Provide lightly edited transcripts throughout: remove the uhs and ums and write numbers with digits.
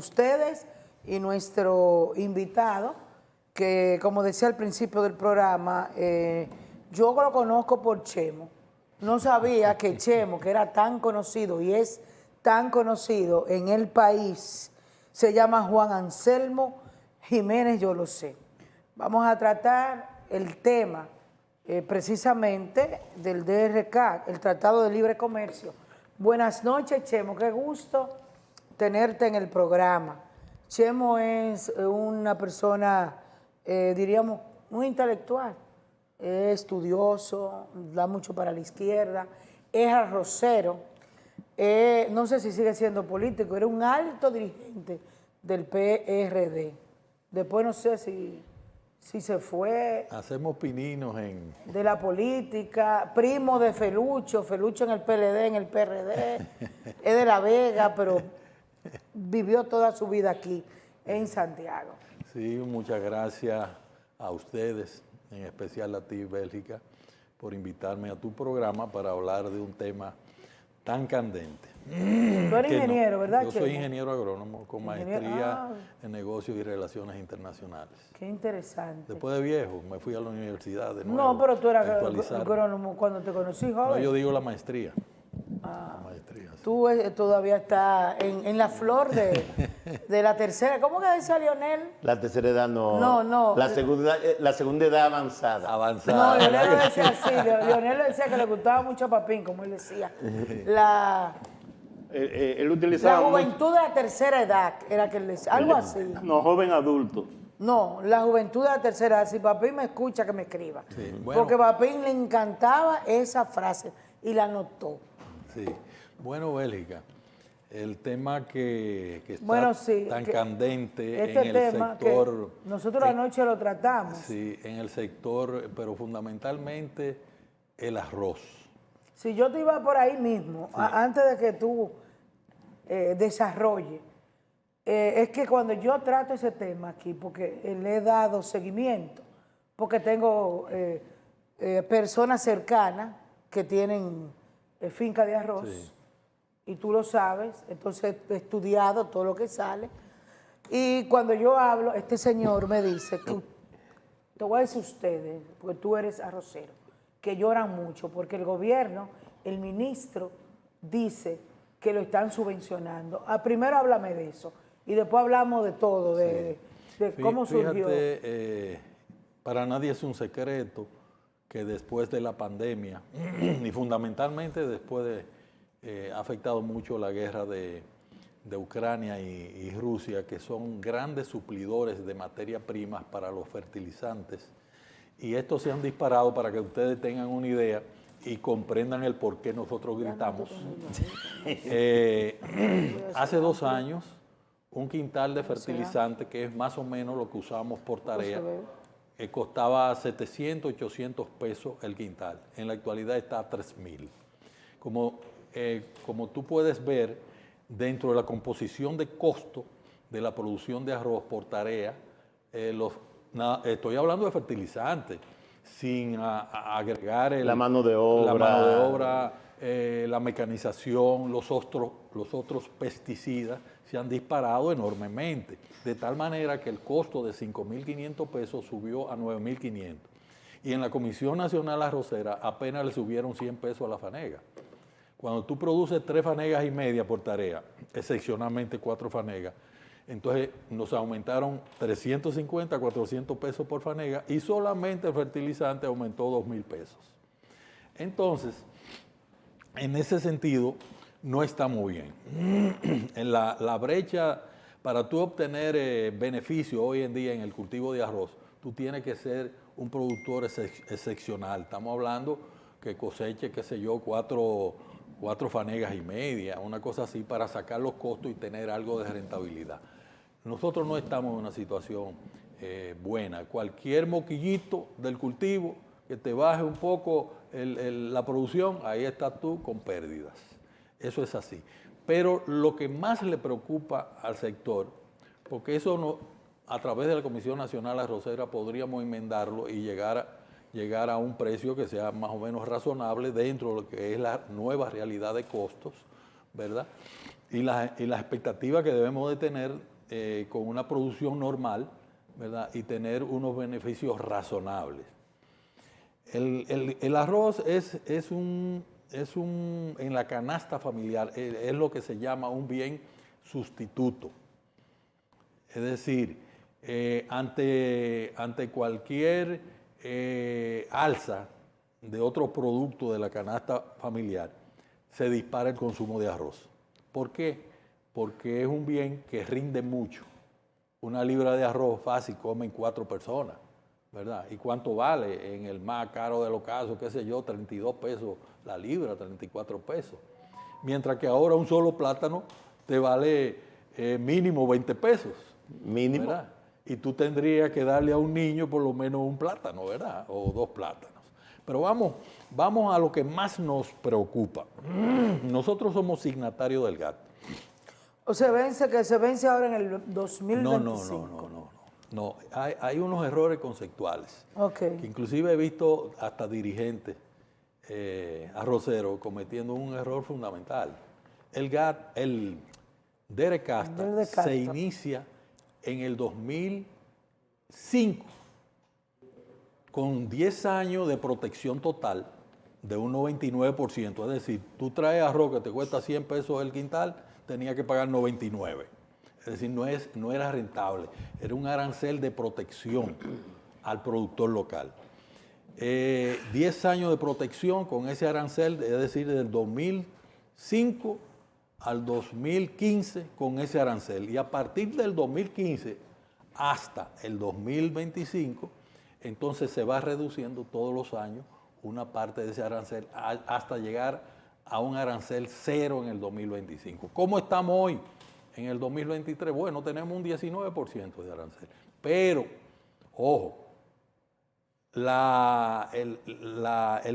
Ustedes y nuestro invitado, que como decía al principio del programa, yo lo conozco por Chemo. No sabía que Chemo, que era tan conocido y es tan conocido en el país, se llama Juan Anselmo Jiménez, yo lo sé. Vamos a tratar el tema precisamente del DRK, el Tratado de Libre Comercio. Buenas noches, Chemo, qué gusto tenerte en el programa. Chemo es una persona, diríamos, muy intelectual, es estudioso, da mucho para la izquierda, es arrocero, no sé si sigue siendo político, era un alto dirigente del PRD. Después no sé si se fue. Hacemos pininos de la política, primo de Felucho en el PLD, en el PRD, es de La Vega, pero vivió toda su vida aquí en Santiago. Sí, muchas gracias a ustedes, en especial a ti, Bélgica, por invitarme a tu programa para hablar de un tema tan candente. Tú eres ingeniero, ¿verdad, Yo Chemo? soy ingeniero agrónomo con maestría en negocios y relaciones internacionales. Qué interesante. Después de viejo, me fui a la universidad de nuevo. No, pero tú eras actualizar. agrónomo cuando te conocí, joven. No, yo digo la maestría. La maestría, sí. Tú todavía estás en la flor de la tercera. ¿Cómo que decía Lionel? La tercera edad no. No. La segunda edad avanzada. Avanzada. No, Lionel lo decía así. Lionel lo decía que le gustaba mucho a Papín, como él decía. Él utilizaba La juventud de la tercera edad, era que él decía. Algo así. No, joven adulto. No, la juventud de la tercera edad. Si Papín me escucha, que me escriba. Sí, bueno. Porque a Papín le encantaba esa frase y la anotó. Sí. Bueno, Bélgica, el tema que está tan candente este en el tema sector... Que nosotros anoche lo tratamos. Sí, en el sector, pero fundamentalmente el arroz. Si yo te iba por ahí mismo, sí. Antes de que tú desarrolles, es que cuando yo trato ese tema aquí, porque le he dado seguimiento, porque tengo personas cercanas que tienen finca de arroz, sí. Y tú lo sabes, entonces he estudiado todo lo que sale, y cuando yo hablo, este señor me dice, te voy a decir ustedes, porque tú eres arrocero, que lloran mucho, porque el gobierno, el ministro, dice que lo están subvencionando. Primero háblame de eso, y después hablamos de todo, de cómo surgió. Fíjate, para nadie es un secreto que después de la pandemia, y fundamentalmente después de ha afectado mucho la guerra de Ucrania y Rusia, que son grandes suplidores de materias primas para los fertilizantes, y estos se han disparado. Para que ustedes tengan una idea y comprendan el por qué nosotros gritamos. Hace 2 años, un quintal de fertilizante, que es más o menos lo que usamos por tarea, costaba 700, 800 pesos el quintal. En la actualidad está a 3,000. Como tú puedes ver, dentro de la composición de costo de la producción de arroz por tarea, estoy hablando de fertilizantes, sin agregar la mano de obra, la mecanización, los otros pesticidas se han disparado enormemente, de tal manera que el costo de 5.500 pesos subió a 9.500. Y en la Comisión Nacional Arrocera apenas le subieron 100 pesos a la fanega. Cuando tú produces 3 fanegas y media por tarea, excepcionalmente 4 fanegas, entonces nos aumentaron 350, 400 pesos por fanega, y solamente el fertilizante aumentó 2.000 pesos. Entonces, en ese sentido, no estamos bien. En la brecha, para tú obtener beneficio hoy en día en el cultivo de arroz, tú tienes que ser un productor excepcional. Estamos hablando que coseche, qué sé yo, 4 fanegas y media, una cosa así, para sacar los costos y tener algo de rentabilidad. Nosotros no estamos en una situación buena. Cualquier moquillito del cultivo que te baje un poco la producción, ahí estás tú con pérdidas. Eso es así. Pero lo que más le preocupa al sector, porque eso no, a través de la Comisión Nacional Arrocera podríamos enmendarlo y llegar a un precio que sea más o menos razonable dentro de lo que es la nueva realidad de costos, ¿verdad? y las expectativas que debemos de tener con una producción normal, ¿verdad? Y tener unos beneficios razonables. El arroz es un, en la canasta familiar, es lo que se llama un bien sustituto. Es decir, ante cualquier alza de otro producto de la canasta familiar, se dispara el consumo de arroz. ¿Por qué? Porque es un bien que rinde mucho. Una libra de arroz fácil comen 4 personas, ¿verdad? ¿Y cuánto vale? En el más caro de los casos, qué sé yo, 32 pesos la libra, 34 pesos. Mientras que ahora un solo plátano te vale mínimo 20 pesos. Mínimo. ¿Verdad? Y tú tendrías que darle a un niño por lo menos un plátano, ¿verdad? O 2 plátanos. Pero vamos a lo que más nos preocupa. Nosotros somos signatarios del GATT. O que se vence ahora en el 2025. No. Hay unos errores conceptuales. Ok. Que inclusive he visto hasta dirigentes arroceros cometiendo un error fundamental. El GATT, el DERECASTA, se inicia en el 2005 con 10 años de protección total de un 99%. Es decir, tú traes arroz que te cuesta 100 pesos el quintal, tenías que pagar 99. Es decir, no era rentable. Era un arancel de protección al productor local. 10 años de protección con ese arancel, es decir, del 2005 al 2015 con ese arancel. Y a partir del 2015 hasta el 2025, entonces se va reduciendo todos los años una parte de ese arancel hasta llegar a un arancel cero en el 2025. ¿Cómo estamos hoy? En el 2023, bueno, tenemos un 19% de arancel. Pero, ojo, el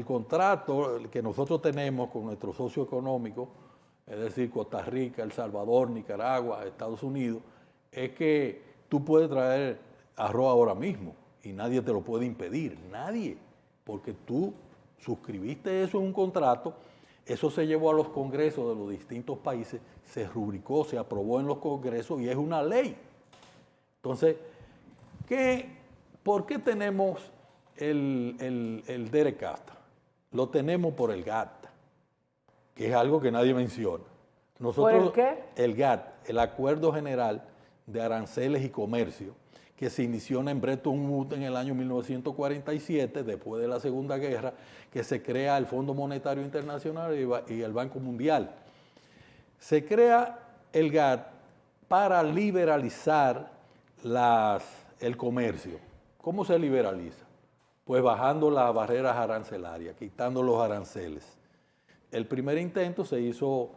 contrato que nosotros tenemos con nuestro socio económico, es decir, Costa Rica, El Salvador, Nicaragua, Estados Unidos, es que tú puedes traer arroz ahora mismo y nadie te lo puede impedir, nadie, porque tú suscribiste eso en un contrato, eso se llevó a los congresos de los distintos países, se rubricó, se aprobó en los congresos y es una ley. Entonces, ¿por qué tenemos el DERECASTA? Lo tenemos por el GATT, que es algo que nadie menciona. Nosotros, ¿Por el qué? El GATT, el Acuerdo General de Aranceles y Comercio, que se inició en Bretton Woods en el año 1947, después de la Segunda Guerra, que se crea el Fondo Monetario Internacional y el Banco Mundial. Se crea el GATT para liberalizar el comercio. ¿Cómo se liberaliza? Pues bajando las barreras arancelarias, quitando los aranceles. El primer intento se hizo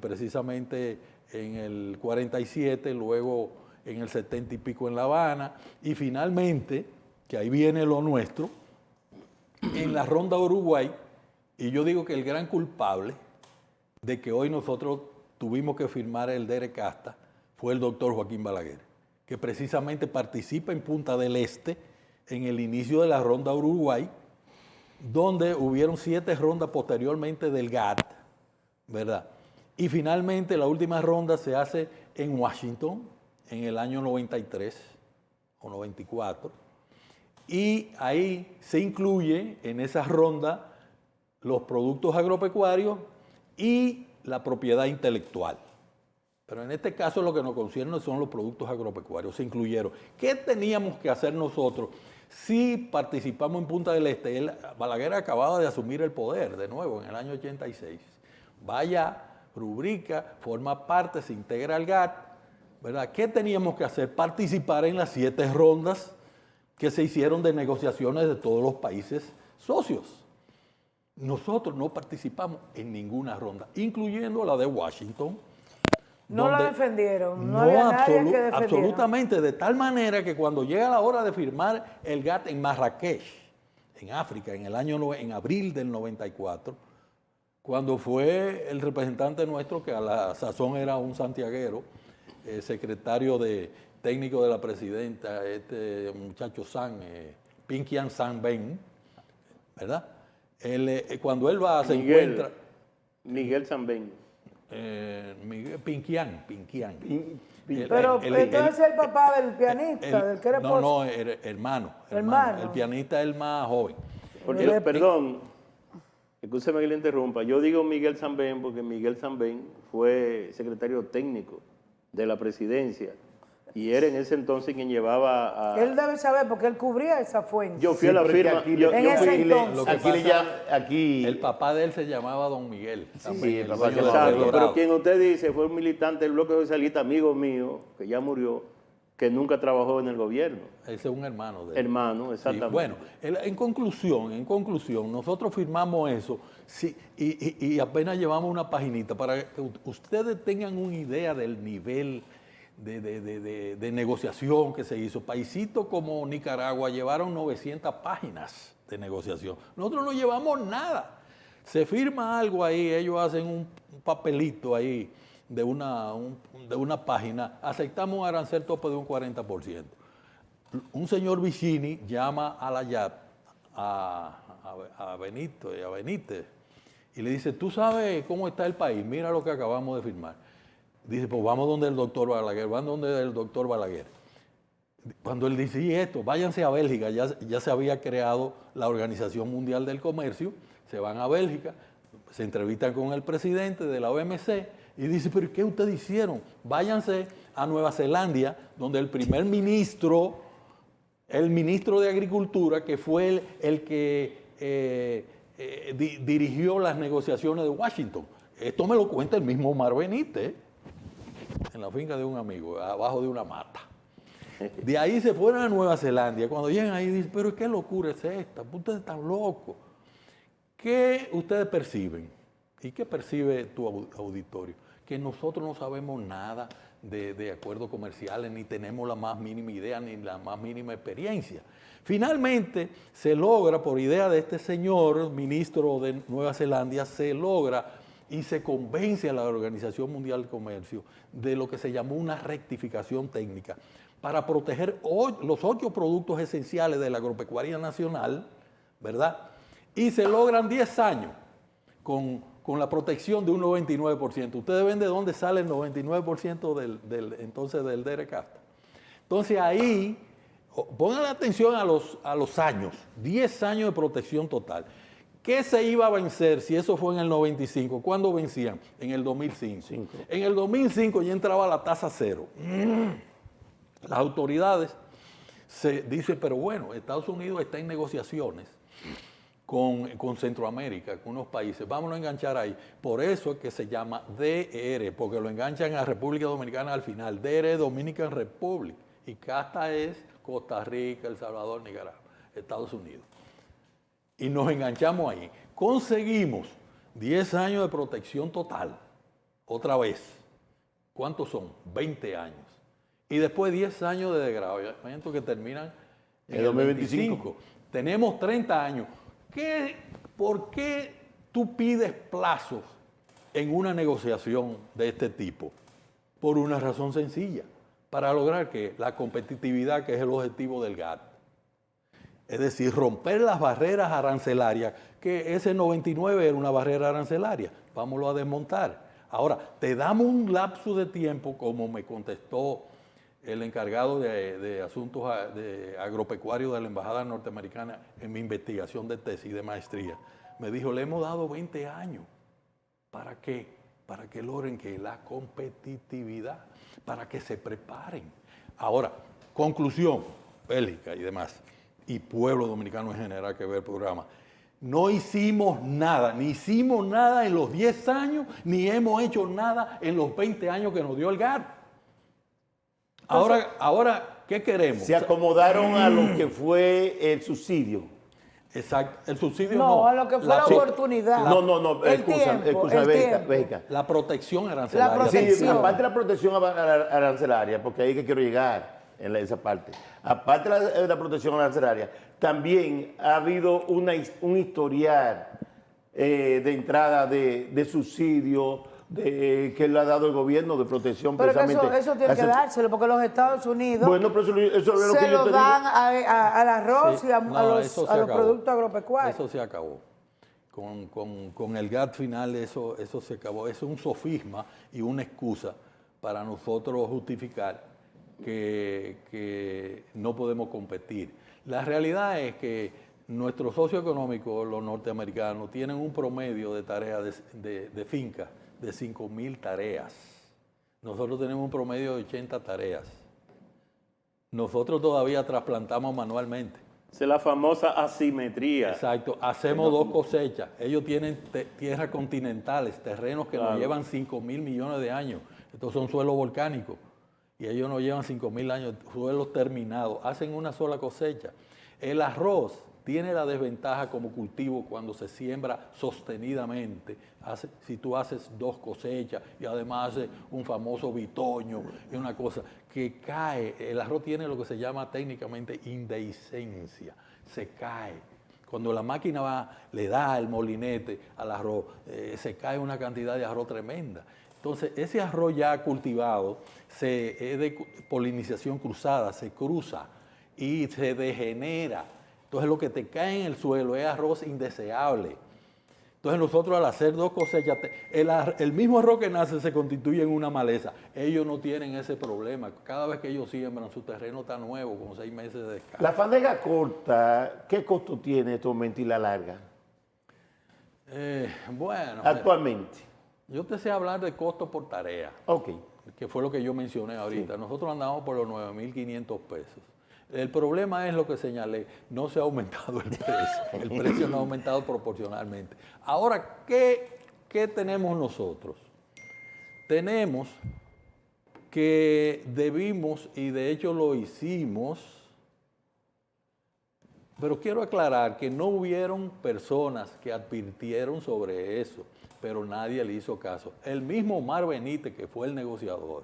precisamente en el 47, luego en el 70 y pico en La Habana, y finalmente, que ahí viene lo nuestro, en la ronda Uruguay, y yo digo que el gran culpable de que hoy nosotros tuvimos que firmar el DERECASTA fue el doctor Joaquín Balaguer, que precisamente participa en Punta del Este en el inicio de la ronda Uruguay, donde hubieron 7 rondas posteriormente del GATT, ¿verdad? Y finalmente la última ronda se hace en Washington en el año 93 o 94, y ahí se incluye en esa ronda los productos agropecuarios y la propiedad intelectual. Pero en este caso lo que nos concierne son los productos agropecuarios, se incluyeron. ¿Qué teníamos que hacer nosotros si participamos en Punta del Este? Balaguer acababa de asumir el poder de nuevo en el año 86. Vaya, rubrica, forma parte, se integra al GATT, ¿verdad? ¿Qué teníamos que hacer? Participar en las 7 rondas que se hicieron de negociaciones de todos los países socios. Nosotros no participamos en ninguna ronda, incluyendo la de Washington. No la defendieron, no había nadie que defendiera. Absolutamente, de tal manera que cuando llega la hora de firmar el GATT en Marrakech, en África, en abril del 94, cuando fue el representante nuestro, que a la sazón era un santiaguero, secretario técnico de la presidenta, este muchacho Pinkian San Ben, ¿verdad? Cuando él va, se encuentra... Miguel San Ben. Miguel Pinquián. Pero entonces es el papá del pianista, del que era esposo. No, hermano. El pianista es el más joven. Perdón, escúcheme que le interrumpa. Yo digo Miguel Zambén porque Miguel Zambén fue secretario técnico de la presidencia y era en ese entonces quien llevaba a... Él debe saber porque él cubría esa fuente. Yo fui a la firma. Aquí El papá de él se llamaba Don Miguel. Sí, el papá dueño de exacto, Dorado. pero quien usted dice fue un militante del bloque socialista, amigo mío, que ya murió, que nunca trabajó en el gobierno. Ese es un hermano de él. Hermano, Sí, exactamente. bueno, en conclusión, nosotros firmamos eso y apenas llevamos una paginita para que ustedes tengan una idea del nivel de negociación que se hizo. Paisitos como Nicaragua llevaron 900 páginas de negociación. Nosotros no llevamos nada. Se firma algo ahí, ellos hacen un papelito ahí de una página, aceptamos un arancel tope de un 40%. Un señor Vicini llama a la YAP, a Benito y a Benítez, y le dice, ¿tú sabes cómo está el país? Mira lo que acabamos de firmar. Dice, pues vamos donde el doctor Balaguer, van donde el doctor Balaguer. Cuando él dice, y esto, váyanse a Bélgica, ya se había creado la Organización Mundial del Comercio, se van a Bélgica, se entrevistan con el presidente de la OMC y dice, pero ¿qué ustedes hicieron? Váyanse a Nueva Zelanda, donde el primer ministro, el ministro de Agricultura, que fue el que dirigió las negociaciones de Washington. Esto me lo cuenta el mismo Omar Benítez, en la finca de un amigo, abajo de una mata. De ahí se fueron a Nueva Zelanda. Cuando llegan ahí dicen, pero ¿qué locura es esta? Ustedes están locos. ¿Qué ustedes perciben? ¿Y qué percibe tu auditorio? Que nosotros no sabemos nada de acuerdos comerciales, ni tenemos la más mínima idea, ni la más mínima experiencia. Finalmente, se logra, por idea de este señor, ministro de Nueva Zelanda, se logra y se convence a la Organización Mundial del Comercio de lo que se llamó una rectificación técnica para proteger los 8 productos esenciales de la agropecuaria nacional, ¿verdad? Y se logran 10 años con la protección de un 99%. Ustedes ven de dónde sale el 99% del DERECAFTA. Entonces ahí, pongan atención a los años, 10 años de protección total. ¿Qué se iba a vencer si eso fue en el 95? ¿Cuándo vencían? En el 2005. En el 2005 ya entraba la tasa cero. Las autoridades se dicen, pero bueno, Estados Unidos está en negociaciones con Centroamérica, con unos países, vámonos a enganchar ahí. Por eso es que se llama DR, porque lo enganchan a República Dominicana al final. DR, Dominican Republic. Y CAFTA es Costa Rica, El Salvador, Nicaragua, Estados Unidos. Y nos enganchamos ahí. Conseguimos 10 años de protección total, otra vez. ¿Cuántos son? 20 años. Y después 10 años de degradamiento que terminan en el 2025. Tenemos 30 años. ¿Por qué tú pides plazos en una negociación de este tipo? Por una razón sencilla, para lograr que la competitividad, que es el objetivo del GATT. Es decir, romper las barreras arancelarias, que ese 99 era una barrera arancelaria. Vámonos a desmontar. Ahora, te damos un lapso de tiempo, como me contestó el encargado de asuntos agropecuarios de la Embajada Norteamericana en mi investigación de tesis de maestría. Me dijo, le hemos dado 20 años. ¿Para qué? Para que logren que la competitividad, para que se preparen. Ahora, conclusión, Bélgica y demás, y pueblo dominicano en general que ve el programa. No hicimos nada, ni hicimos nada en los 10 años, ni hemos hecho nada en los 20 años que nos dio el GATT. Ahora, ¿qué queremos? Se acomodaron a lo que fue el subsidio. Exacto, el subsidio no. no. A lo que fue la oportunidad. No, excusa, Bélica. La protección arancelaria. Sí, aparte de la protección arancelaria, porque ahí que quiero llegar en esa parte. Aparte de la protección arancelaria, también ha habido un historial de entrada de subsidio que le ha dado el gobierno de protección. Pero precisamente. Eso tiene que dárselo, porque los Estados Unidos se lo dan al arroz y a los productos agropecuarios. Eso se acabó. con el GATT final eso se acabó. Eso es un sofisma y una excusa para nosotros justificar que no podemos competir. La realidad es que nuestros socios económicos, los norteamericanos, tienen un promedio de tareas de finca de 5.000 tareas. Nosotros tenemos un promedio de 80 tareas. Nosotros todavía trasplantamos manualmente. Esa es la famosa asimetría. Exacto, hacemos 2 cosechas. Ellos tienen tierras continentales, terrenos que nos llevan 5.000 millones de años. Estos son suelos volcánicos y ellos nos llevan 5.000 años, suelos terminados. Hacen una sola cosecha. El arroz tiene la desventaja como cultivo cuando se siembra sostenidamente. Si tú haces 2 cosechas y además haces un famoso bitoño y una cosa que cae, el arroz tiene lo que se llama técnicamente indehiscencia, se cae. Cuando la máquina le da el molinete al arroz, se cae una cantidad de arroz tremenda. Entonces, ese arroz ya cultivado es de polinización cruzada, se cruza y se degenera. Entonces, lo que te cae en el suelo es arroz indeseable. Entonces, nosotros al hacer 2 cosechas, el mismo arroz que nace se constituye en una maleza. Ellos no tienen ese problema. Cada vez que ellos siembran, su terreno está nuevo, con 6 meses de descanso. La fanega corta, ¿qué costo tiene en este momento y la larga? Bueno, Actualmente. yo te sé hablar de costo por tarea, Ok. que fue lo que yo mencioné ahorita. Nosotros andamos por los 9.500 pesos. El problema es lo que señalé, no se ha aumentado el precio no ha aumentado proporcionalmente. Ahora, ¿qué tenemos nosotros? Tenemos que debimos, y de hecho lo hicimos, pero quiero aclarar que no hubieron personas que advirtieron sobre eso, pero nadie le hizo caso. El mismo Omar Benítez, que fue el negociador,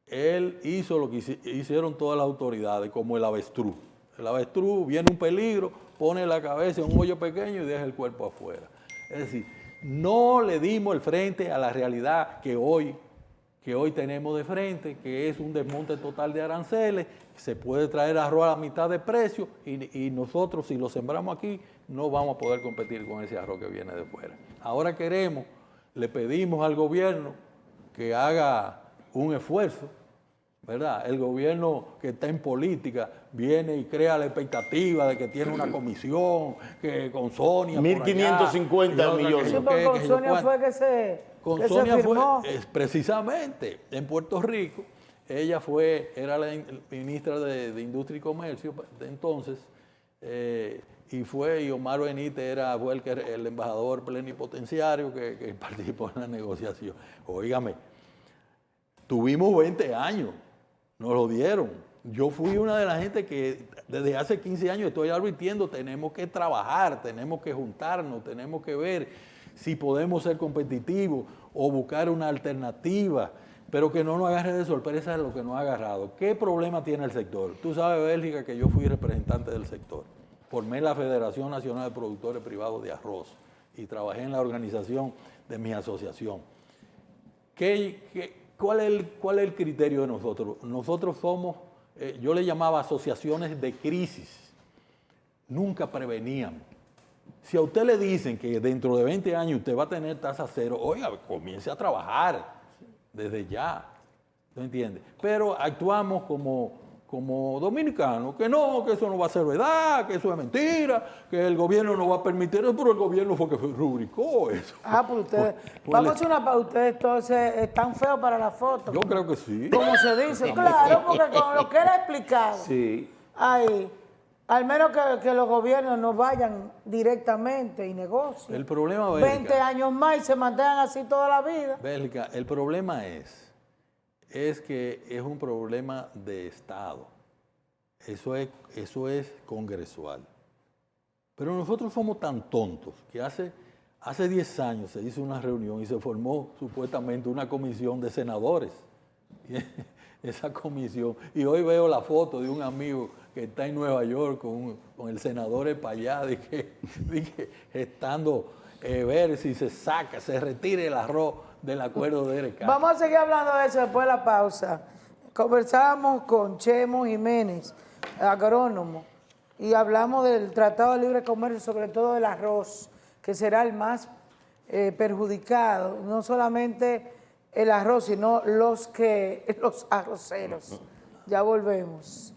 él hizo lo que hicieron todas las autoridades, como el avestruz. El avestruz viene un peligro, pone la cabeza en un hoyo pequeño y deja el cuerpo afuera. Es decir, no le dimos el frente a la realidad que hoy tenemos de frente, que es un desmonte total de aranceles. Se puede traer arroz a la mitad de precio y nosotros, si lo sembramos aquí, no vamos a poder competir con ese arroz que viene de fuera. Ahora le pedimos al gobierno que haga un esfuerzo, ¿verdad? El gobierno que está en política viene y crea la expectativa de que tiene una comisión, que con Sonia 1.550 millones. Sí, porque con Sonia fue que se firmó. Precisamente en Puerto Rico, ella era la ministra de Industria y Comercio de entonces, y Omar Benítez fue el embajador plenipotenciario que participó en la negociación. Óigame, tuvimos 20 años, nos lo dieron. Yo fui una de las gente que desde hace 15 años estoy advirtiendo, tenemos que trabajar, tenemos que juntarnos, tenemos que ver si podemos ser competitivos o buscar una alternativa, pero que no nos agarre de sorpresa lo que nos ha agarrado. ¿Qué problema tiene el sector? Tú sabes, Bélgica, que yo fui representante del sector. Formé la Federación Nacional de Productores Privados de Arroz y trabajé en la organización de mi asociación. ¿Cuál es el criterio de nosotros? Nosotros somos, yo le llamaba asociaciones de crisis. Nunca preveníamos. Si a usted le dicen que dentro de 20 años usted va a tener tasa cero, oiga, comience a trabajar desde ya. ¿Me entiende? Pero actuamos como dominicanos, que eso no va a ser verdad, que eso es mentira, que el gobierno no va a permitir eso, pero el gobierno fue que rubricó eso. Pues ustedes, vamos a hacer una para ustedes, entonces, ¿están feos para la foto? Yo creo que sí. Como se dice, claro, porque con lo que él ha explicado, Sí. ahí, al menos que los gobiernos no vayan directamente y negocien. El problema, 20 años más y se mantengan así toda la vida. Bélgica, el problema es que es un problema de Estado. Eso es congresual. Pero nosotros somos tan tontos que hace 10 años se hizo una reunión y se formó supuestamente una comisión de senadores. Esa comisión. Y hoy veo la foto de un amigo que está en Nueva York con el senador Epayá, de que estando ver si se retire el arroz del acuerdo de ERECA. Vamos a seguir hablando de eso después de la pausa. Conversábamos con Chemo Jiménez, agrónomo, y hablamos del Tratado de Libre Comercio, sobre todo del arroz, que será el más perjudicado, no solamente el arroz, sino los arroceros. Ya volvemos.